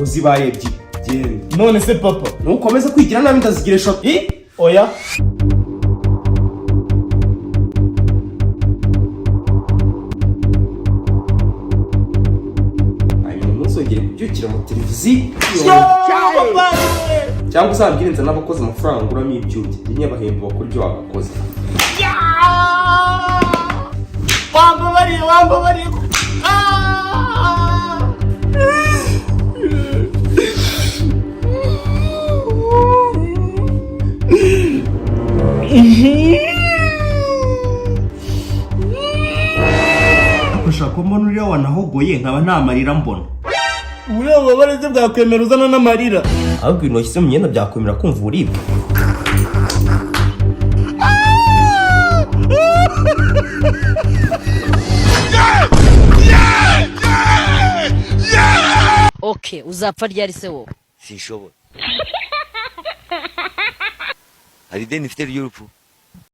uzibaye ebyiri. None se papa ntukomeze kwigira nabi ndazigira eshatu. oya ntuzongere kubyukira mu televiziyo cyangwa uzabwire nza n'abakozi amafaranga nguramo ibyuki nyabahemba bakora ibyo wagakoze. wambabariye ushaka ko mbona uriya wanahogoye nkaba nta marira mbona. uriya bubabare se bwakwemera uzana n'amarira ahubwo ibintu washyize mu myenda byakwemera kumva uribwa. Okay, uzapfa ryari se wowe? Sinshobora. Hari deni ifite ry'urupfu.